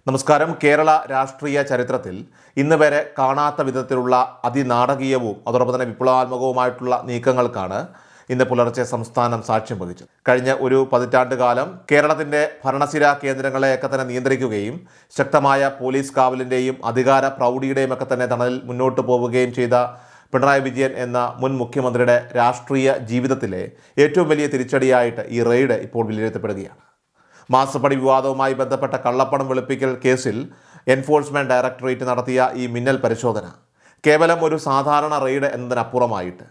നമസ്കാരം. കേരള രാഷ്ട്രീയ ചരിത്രത്തിൽ ഇന്ന് വരെ കാണാത്ത വിധത്തിലുള്ള അതിനാടകീയവും അതോടൊപ്പം തന്നെ വിപ്ലവാത്മകവുമായിട്ടുള്ള നീക്കങ്ങൾക്കാണ് ഇന്ന് പുലർച്ചെ സംസ്ഥാനം സാക്ഷ്യം വഹിച്ചത്. കഴിഞ്ഞ ഒരു പതിറ്റാണ്ട് കാലം കേരളത്തിൻ്റെ ഭരണസിര കേന്ദ്രങ്ങളെയൊക്കെ തന്നെ നിയന്ത്രിക്കുകയും ശക്തമായ പോലീസ് കാവലിൻ്റെയും അധികാര പ്രൗഢിയുടെയും ഒക്കെ തന്നെ തണലിൽ മുന്നോട്ട് പോവുകയും ചെയ്ത പിണറായി വിജയൻ എന്ന മുൻ മുഖ്യമന്ത്രിയുടെ രാഷ്ട്രീയ ജീവിതത്തിലെ ഏറ്റവും വലിയ തിരിച്ചടിയായിട്ട് ഈ റെയ്ഡ് ഇപ്പോൾ വിലയിരുത്തപ്പെടുകയാണ്. മാസപ്പടി വിവാദവുമായി ബന്ധപ്പെട്ട കള്ളപ്പണം വെളുപ്പിക്കൽ കേസിൽ എൻഫോഴ്സ്മെൻറ്റ് ഡയറക്ടറേറ്റ് നടത്തിയ ഈ മിന്നൽ പരിശോധന കേവലം ഒരു സാധാരണ റെയ്ഡ് എന്നതിനപ്പുറമായിട്ട്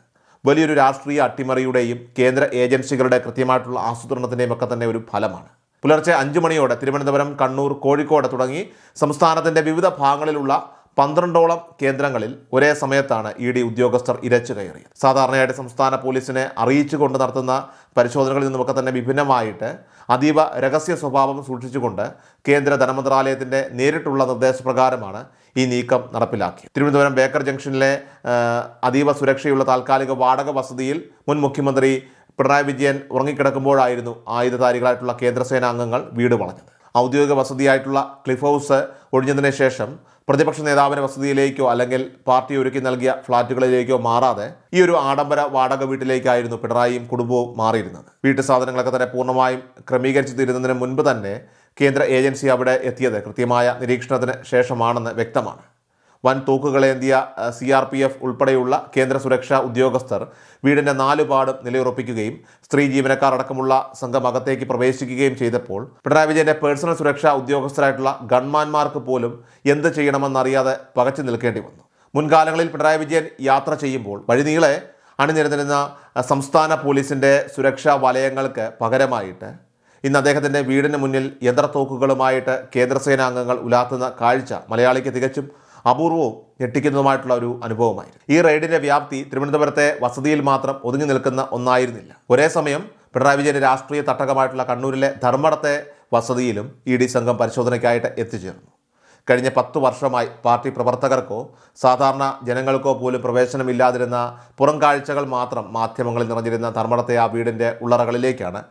വലിയൊരു രാഷ്ട്രീയ അട്ടിമറിയുടെയും കേന്ദ്ര ഏജൻസികളുടെ കൃത്യമായിട്ടുള്ള ആസൂത്രണത്തിൻ്റെയും ഒക്കെ തന്നെ ഒരു ഫലമാണ്. പുലർച്ചെ 5 മണിയോടെ തിരുവനന്തപുരം, കണ്ണൂർ, കോഴിക്കോട് തുടങ്ങി സംസ്ഥാനത്തിൻ്റെ വിവിധ ഭാഗങ്ങളിലുള്ള 12ഓളം കേന്ദ്രങ്ങളിൽ ഒരേ സമയത്താണ് ED ഉദ്യോഗസ്ഥർ ഇരച്ചു കയറിയത്. സാധാരണയായിട്ട് സംസ്ഥാന പോലീസിനെ അറിയിച്ചുകൊണ്ട് നടത്തുന്ന പരിശോധനകളിൽ നിന്നുമൊക്കെ തന്നെ വിഭിന്നമായിട്ട് അതീവ രഹസ്യ സ്വഭാവം സൂക്ഷിച്ചുകൊണ്ട് കേന്ദ്ര ധനമന്ത്രാലയത്തിൻ്റെ നേരിട്ടുള്ള നിർദ്ദേശപ്രകാരമാണ് ഈ നീക്കം നടപ്പിലാക്കിയത്. തിരുവനന്തപുരം ബേക്കർ ജംഗ്ഷനിലെ അതീവ സുരക്ഷയുള്ള താൽക്കാലിക വാടക വസതിയിൽ മുൻ മുഖ്യമന്ത്രി പിണറായി വിജയൻ ഉറങ്ങിക്കിടക്കുമ്പോഴായിരുന്നു ആയുധധാരികളായിട്ടുള്ള കേന്ദ്രസേനാ അംഗങ്ങൾ വീട് വളഞ്ഞത്. ഔദ്യോഗിക വസതിയായിട്ടുള്ള ക്ലിഫ് ഹൗസ് ഒഴിഞ്ഞതിന് ശേഷം പ്രതിപക്ഷ നേതാവിൻ്റെ വസതിയിലേക്കോ അല്ലെങ്കിൽ പാർട്ടി ഒരുക്കി നൽകിയ ഫ്ളാറ്റുകളിലേക്കോ മാറാതെ ഈ ഒരു ആഡംബര വാടക വീട്ടിലേക്കായിരുന്നു പിണറായിയും കുടുംബവും മാറിയിരുന്നത്. വീട്ടു സാധനങ്ങളൊക്കെ തന്നെ പൂർണ്ണമായും ക്രമീകരിച്ചു തീരുന്നതിന് മുൻപ് തന്നെ കേന്ദ്ര ഏജൻസി അവിടെ എത്തിയത് കൃത്യമായ നിരീക്ഷണത്തിന് ശേഷമാണെന്ന് വ്യക്തമാണ്. വൻ തൂക്കുകളേന്തിയ CRPF ഉൾപ്പെടെയുള്ള കേന്ദ്ര സുരക്ഷാ ഉദ്യോഗസ്ഥർ വീടിൻ്റെ 4 പാടും നിലയുറപ്പിക്കുകയും സ്ത്രീ ജീവനക്കാർ അടക്കമുള്ള സംഘം അകത്തേക്ക് പ്രവേശിക്കുകയും ചെയ്തപ്പോൾ പിണറായി വിജയൻ്റെ പേഴ്സണൽ സുരക്ഷാ ഉദ്യോഗസ്ഥരായിട്ടുള്ള ഗൺമാന്മാർക്ക് പോലും എന്ത് ചെയ്യണമെന്നറിയാതെ പകച്ചു നിൽക്കേണ്ടി വന്നു. മുൻകാലങ്ങളിൽ പിണറായി വിജയൻ യാത്ര ചെയ്യുമ്പോൾ വഴിനീളെ അണിനിരന്നിരുന്ന സംസ്ഥാന പോലീസിൻ്റെ സുരക്ഷാ വലയങ്ങൾക്ക് പകരമായിട്ട് ഇന്ന് അദ്ദേഹത്തിൻ്റെ വീടിന് മുന്നിൽ യന്ത്രത്തോക്കുകളുമായിട്ട് കേന്ദ്രസേനാംഗങ്ങൾ ഉലാത്തുന്ന കാഴ്ച മലയാളിക്ക് തികച്ചും അപൂർവവും ഞെട്ടിക്കുന്നതുമായിട്ടുള്ള ഒരു അനുഭവമായിരുന്നു. ഈ റെയ്ഡിൻ്റെ വ്യാപ്തി തിരുവനന്തപുരത്തെ വസതിയിൽ മാത്രം ഒതുങ്ങി നിൽക്കുന്ന ഒന്നായിരുന്നില്ല. ഒരേ സമയം പിണറായി വിജയൻ്റെ രാഷ്ട്രീയ തട്ടകമായിട്ടുള്ള കണ്ണൂരിലെ ധർമ്മടത്തെ വസതിയിലും ED സംഘം പരിശോധനയ്ക്കായിട്ട് എത്തിച്ചേർന്നു. കഴിഞ്ഞ 10 വർഷമായി പാർട്ടി പ്രവർത്തകർക്കോ സാധാരണ ജനങ്ങൾക്കോ പോലും പ്രവേശനമില്ലാതിരുന്ന പുറം കാഴ്ചകൾ മാത്രം മാധ്യമങ്ങളിൽ നിറഞ്ഞിരുന്ന ധർമ്മടത്തെ ആ വീടിൻ്റെ ഉള്ളറകളിലേക്കാണ്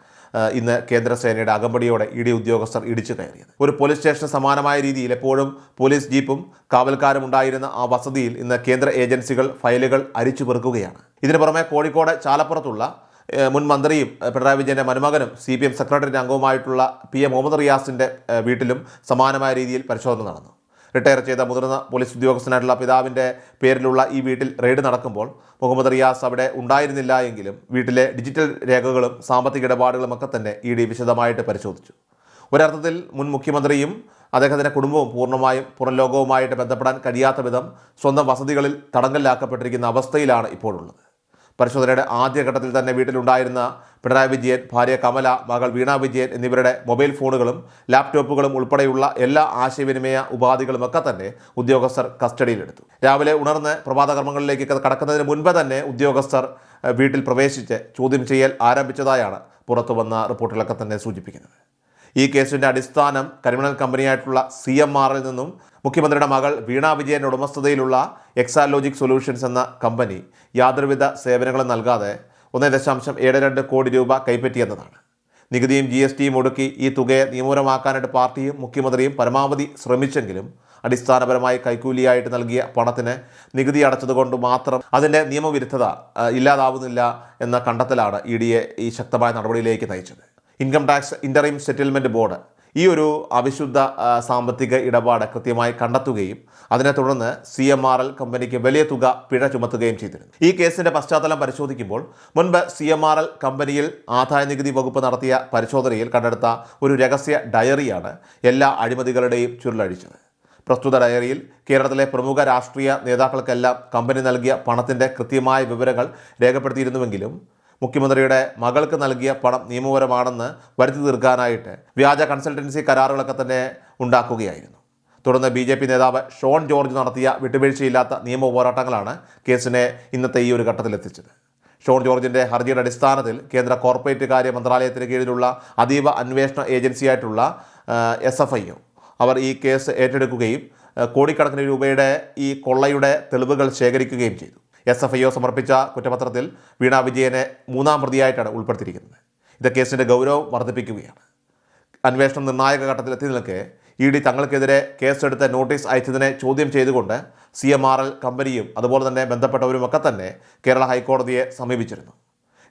ഇന്ന് കേന്ദ്രസേനയുടെ അകമ്പടിയോടെ ED ഉദ്യോഗസ്ഥർ ഇടിച്ചു കയറിയത്. ഒരു പോലീസ് സ്റ്റേഷന് സമാനമായ രീതിയിൽ എപ്പോഴും പോലീസ് ജീപ്പും കാവൽക്കാരും ഉണ്ടായിരുന്ന ആ വസതിയിൽ ഇന്ന് കേന്ദ്ര ഏജൻസികൾ ഫയലുകൾ അരിച്ചു പെറുക്കുകയാണ്. ഇതിനു പുറമെ കോഴിക്കോട് ചാലപ്പുറത്തുള്ള മുൻ മന്ത്രിയും പിണറായി വിജയൻ്റെ മരുമകനും CPM സെക്രട്ടറി അംഗവുമായിട്ടുള്ള PA മുഹമ്മദ് റിയാസിൻ്റെ വീട്ടിലും സമാനമായ രീതിയിൽ പരിശോധന നടന്നു. റിട്ടയർ ചെയ്ത മുതിർന്ന പോലീസ് ഉദ്യോഗസ്ഥനായിട്ടുള്ള പിതാവിൻ്റെ പേരിലുള്ള ഈ വീട്ടിൽ റെയ്ഡ് നടക്കുമ്പോൾ മുഹമ്മദ് റിയാസ് അവിടെ ഉണ്ടായിരുന്നില്ല എങ്കിലും വീട്ടിലെ ഡിജിറ്റൽ രേഖകളും സാമ്പത്തിക ഇടപാടുകളും ഒക്കെ തന്നെ ED വിശദമായിട്ട് പരിശോധിച്ചു. ഒരർത്ഥത്തിൽ മുൻ മുഖ്യമന്ത്രിയും അദ്ദേഹത്തിൻ്റെ കുടുംബവും പൂർണ്ണമായും പുറം ലോകവുമായിട്ട് ബന്ധപ്പെടാൻ കഴിയാത്ത വിധം സ്വന്തം വസതികളിൽ തടങ്കലിലാക്കപ്പെട്ടിരിക്കുന്ന അവസ്ഥയിലാണ് ഇപ്പോഴുള്ളത്. പരിശോധനയുടെ ആദ്യഘട്ടത്തിൽ തന്നെ വീട്ടിലുണ്ടായിരുന്ന പിണറായി വിജയൻ, ഭാര്യ കമല, മകൾ വീണ വിജയൻ എന്നിവരുടെ മൊബൈൽ ഫോണുകളും ലാപ്ടോപ്പുകളും ഉൾപ്പെടെയുള്ള എല്ലാ ആശയവിനിമയ ഉപാധികളുമൊക്കെ തന്നെ ഉദ്യോഗസ്ഥർ കസ്റ്റഡിയിലെടുത്തു. രാവിലെ ഉണർന്ന് പ്രഭാതകർമ്മങ്ങളിലേക്ക് കടക്കുന്നതിന് മുൻപ് തന്നെ ഉദ്യോഗസ്ഥർ വീട്ടിൽ പ്രവേശിച്ച് ചോദ്യം ചെയ്യൽ ആരംഭിച്ചതായാണ് പുറത്തു വന്ന റിപ്പോർട്ടുകളൊക്കെ തന്നെ സൂചിപ്പിക്കുന്നത്. ഈ കേസിൻ്റെ അടിസ്ഥാനം ക്രിമിനൽ കമ്പനിയായിട്ടുള്ള CMRൽ നിന്നും മുഖ്യമന്ത്രിയുടെ മകൾ വീണ വിജയൻ്റെ ഉടമസ്ഥതയിലുള്ള എക്സാലോജിക് സൊല്യൂഷൻസ് എന്ന കമ്പനി യാതൊരുവിധ സേവനങ്ങളും നൽകാതെ 1.72 കോടി രൂപ കൈപ്പറ്റിയെന്നതാണ്. നികുതിയും GSTയും ഒടുക്കി ഈ തുകയെ നിയമപരമാക്കാനായിട്ട് പാർട്ടിയും മുഖ്യമന്ത്രിയും പരമാവധി ശ്രമിച്ചെങ്കിലും അടിസ്ഥാനപരമായി കൈക്കൂലിയായിട്ട് നൽകിയ പണത്തിന് നികുതി അടച്ചതുകൊണ്ട് മാത്രം അതിൻ്റെ നിയമവിരുദ്ധത ഇല്ലാതാവുന്നില്ല എന്ന കണ്ടെത്തലാണ് EDയെ ഈ ശക്തമായ നടപടിയിലേക്ക് നയിച്ചത്. Income tax interim settlement board ഈ ഒരു അവിശുദ്ധ സാമ്പത്തിക ഇടപാട് കൃത്യമായി കണ്ടെത്തുകയും അതിനെ തുടർന്ന് CMRL കമ്പനിക്ക് വലിയ തുക പിഴ ചുമത്തുകയും ചെയ്തിരുന്നു. ഈ കേസിൻ്റെ പശ്ചാത്തലം പരിശോധിക്കുമ്പോൾ മുൻപ് CMRL കമ്പനിയിൽ ആദായനികുതി വകുപ്പ് നടത്തിയ പരിശോധനയിൽ കണ്ടെടുത്ത ഒരു രഹസ്യ ഡയറിയാണ് എല്ലാ അഴിമതികളുടെയും ചുരുളഴിച്ചത്. പ്രസ്തുത ഡയറിയിൽ കേരളത്തിലെ പ്രമുഖ രാഷ്ട്രീയ നേതാക്കൾക്കെല്ലാം കമ്പനി നൽകിയ പണത്തിൻ്റെ കൃത്യമായ വിവരങ്ങൾ രേഖപ്പെടുത്തിയിരുന്നുവെങ്കിലും മുഖ്യമന്ത്രിയുടെ മകൾക്ക് നൽകിയ പണം നിയമപരമാണെന്ന് വരുത്തി തീർക്കാനായിട്ട് വ്യാജ കൺസൾട്ടൻസി കരാറുകളൊക്കെ തന്നെ ഉണ്ടാക്കുകയായിരുന്നു. തുടർന്ന് BJP നേതാവ് ഷോൺ ജോർജ് നടത്തിയ വിട്ടുവീഴ്ചയില്ലാത്ത നിയമ പോരാട്ടങ്ങളാണ് കേസിനെ ഇന്നത്തെ ഈ ഒരു ഘട്ടത്തിലെത്തിച്ചത്. ഷോൺ ജോർജിൻ്റെ ഹർജിയുടെ അടിസ്ഥാനത്തിൽ കേന്ദ്ര കോർപ്പറേറ്റ് കാര്യ മന്ത്രാലയത്തിന് കീഴിലുള്ള അതീവ അന്വേഷണ ഏജൻസിയായിട്ടുള്ള SFIO അവർ ഈ കേസ് ഏറ്റെടുക്കുകയും കോടിക്കണക്കിന് രൂപയുടെ ഈ കൊള്ളയുടെ തെളിവുകൾ ശേഖരിക്കുകയും ചെയ്തു. SFIO സമർപ്പിച്ച കുറ്റപത്രത്തിൽ വീണ വിജയനെ 3ാം പ്രതിയായിട്ടാണ് ഉൾപ്പെടുത്തിയിരിക്കുന്നത്. ഇത് കേസിൻ്റെ ഗൗരവം വർദ്ധിപ്പിക്കുകയാണ്. അന്വേഷണം നിർണായക ഘട്ടത്തിലെത്തി നിൽക്കെ ED തങ്ങൾക്കെതിരെ കേസെടുത്ത് നോട്ടീസ് അയച്ചതിനെ ചോദ്യം ചെയ്തുകൊണ്ട് CMRL കമ്പനിയും അതുപോലെ തന്നെ ബന്ധപ്പെട്ടവരുമൊക്കെ തന്നെ കേരള ഹൈക്കോടതിയെ സമീപിച്ചിരുന്നു.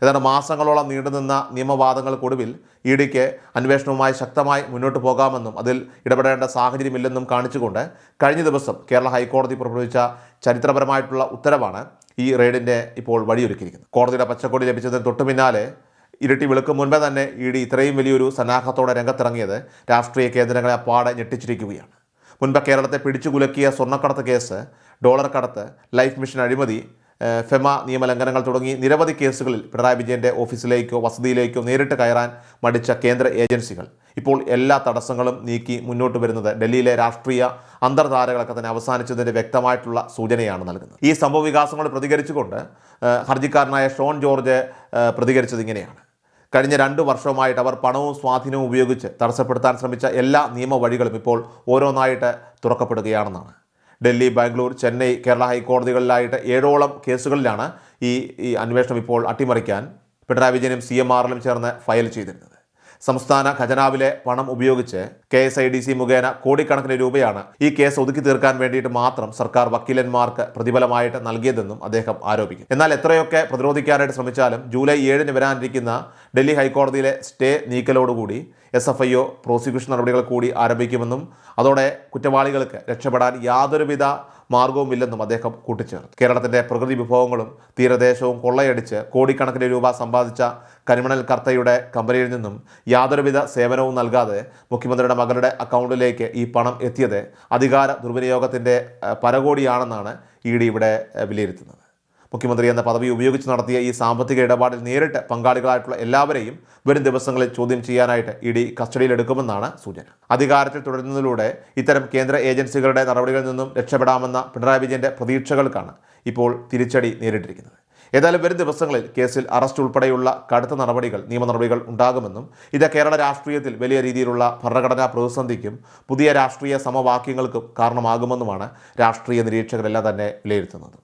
ഏതാണ്ട് മാസങ്ങളോളം നീണ്ടുനിന്ന നിയമവാദങ്ങൾക്കൊടുവിൽ EDക്ക് അന്വേഷണവുമായി ശക്തമായി മുന്നോട്ട് പോകാമെന്നും അതിൽ ഇടപെടേണ്ട സാഹചര്യമില്ലെന്നും കാണിച്ചുകൊണ്ട് കഴിഞ്ഞ ദിവസം കേരള ഹൈക്കോടതി പുറപ്പെടുവിച്ച ചരിത്രപരമായിട്ടുള്ള ഉത്തരവാണ് ഈ റെയ്ഡിൻ്റെ ഇപ്പോൾ വഴിയൊരുക്കിയിരിക്കുന്നത്. കോടതിയുടെ പച്ചക്കൊടി ലഭിച്ചതിന് തൊട്ടു പിന്നാലെ ഇരട്ടി വെളുക്കും മുൻപേ തന്നെ ED ഇത്രയും വലിയൊരു സന്നാഹത്തോടെ രംഗത്തിറങ്ങിയത് രാഷ്ട്രീയ കേന്ദ്രങ്ങളെ അപ്പാടെ ഞെട്ടിച്ചിരിക്കുകയാണ്. മുൻപ് കേരളത്തെ പിടിച്ചുകുലക്കിയ സ്വർണ്ണക്കടത്ത് കേസ്, ഡോളർ കടത്ത്, ലൈഫ് മിഷൻ അഴിമതി, ഫെമ നിയമലംഘനങ്ങൾ തുടങ്ങി നിരവധി കേസുകളിൽ പിണറായി വിജയൻ്റെ ഓഫീസിലേക്കോ വസതിയിലേക്കോ നേരിട്ട് കയറാൻ മടിച്ച കേന്ദ്ര ഏജൻസികൾ ഇപ്പോൾ എല്ലാ തടസ്സങ്ങളും നീക്കി മുന്നോട്ട് വരുന്നത് ഡൽഹിയിലെ രാഷ്ട്രീയ അന്തർധാരകളൊക്കെ തന്നെ അവസാനിച്ചതിൻ്റെ വ്യക്തമായിട്ടുള്ള സൂചനയാണ് നൽകുന്നത്. ഈ സംഭവ വികാസങ്ങളോട് പ്രതികരിച്ചുകൊണ്ട് ഹർജിക്കാരനായ ഷോൺ ജോർജ് പ്രതികരിച്ചത് ഇങ്ങനെയാണ്: കഴിഞ്ഞ 2 വർഷവുമായിട്ട് അവർ പണവും സ്വാധീനവും ഉപയോഗിച്ച് തടസ്സപ്പെടുത്താൻ ശ്രമിച്ച എല്ലാ നിയമവഴികളും ഇപ്പോൾ ഓരോന്നായിട്ട് തുറക്കപ്പെടുകയാണെന്നാണ്. ഡൽഹി, ബാംഗ്ലൂർ, ചെന്നൈ, കേരള ഹൈക്കോടതികളിലായിട്ട് 7ഓളം കേസുകളിലാണ് ഈ അന്വേഷണം ഇപ്പോൾ അട്ടിമറിക്കാൻ പിണറായി വിജയനും CMRലും ചേർന്ന് ഫയൽ ചെയ്തിരുന്നത്. സംസ്ഥാന ഖജനാവിലെ പണം ഉപയോഗിച്ച് KSIDC മുഖേന കോടിക്കണക്കിന് രൂപയാണ് ഈ കേസ് ഒതുക്കി തീർക്കാൻ വേണ്ടിയിട്ട് മാത്രം സർക്കാർ വക്കീലന്മാർക്ക് പ്രതിഫലമായിട്ട് നൽകിയതെന്നും അദ്ദേഹം ആരോപിക്കും. എന്നാൽ എത്രയൊക്കെ പ്രതിരോധിക്കാനായിട്ട് ശ്രമിച്ചാലും ജൂലൈ 7-ന് വരാനിരിക്കുന്ന ഡൽഹി ഹൈക്കോടതിയിലെ സ്റ്റേ നീക്കലോടുകൂടി SFIO പ്രോസിക്യൂഷൻ നടപടികൾ കൂടി ആരംഭിക്കുമെന്നും അതോടെ കുറ്റവാളികൾക്ക് രക്ഷപ്പെടാൻ യാതൊരുവിധ മാർഗവുമില്ലെന്നും അദ്ദേഹം കൂട്ടിച്ചേർത്തു. കേരളത്തിൻ്റെ പ്രകൃതി വിഭവങ്ങളും തീരദേശവും കൊള്ളയടിച്ച് കോടിക്കണക്കിന് രൂപ സമ്പാദിച്ച കരിമണൽ കർത്തയുടെ കമ്പനിയിൽ നിന്നും യാതൊരുവിധ സേവനവും നൽകാതെ മുഖ്യമന്ത്രിയുടെ മകളുടെ അക്കൗണ്ടിലേക്ക് ഈ പണം എത്തിയത് അധികാര ദുർവിനിയോഗത്തിൻ്റെ പരകോടിയാണെന്നാണ് ED ഇവിടെ വിലയിരുത്തുന്നത്. മുഖ്യമന്ത്രി എന്ന പദവി ഉപയോഗിച്ച് നടത്തിയ ഈ സാമ്പത്തിക ഇടപാടിൽ നേരിട്ട് പങ്കാളികളായിട്ടുള്ള എല്ലാവരെയും വരും ദിവസങ്ങളിൽ ചോദ്യം ചെയ്യാനായിട്ട് ED കസ്റ്റഡിയിലെടുക്കുമെന്നാണ് സൂചന. അധികാരത്തിൽ തുടരുന്നതിലൂടെ ഇത്തരം കേന്ദ്ര ഏജൻസികളുടെ നടപടികളിൽ നിന്നും രക്ഷപ്പെടാമെന്ന പിണറായി വിജയൻ്റെ പ്രതീക്ഷകൾക്കാണ് ഇപ്പോൾ തിരിച്ചടി നേരിട്ടിരിക്കുന്നത്. ഏതായാലും വരും ദിവസങ്ങളിൽ കേസിൽ അറസ്റ്റ് ഉൾപ്പെടെയുള്ള കടുത്ത നിയമ നടപടികൾ ഉണ്ടാകുമെന്നും ഇത് കേരള രാഷ്ട്രീയത്തിൽ വലിയ രീതിയിലുള്ള ഭരണഘടനാ പ്രതിസന്ധിക്കും പുതിയ രാഷ്ട്രീയ സമവാക്യങ്ങൾക്കും കാരണമാകുമെന്നുമാണ് രാഷ്ട്രീയ നിരീക്ഷകരെല്ലാം തന്നെ വിലയിരുത്തുന്നത്.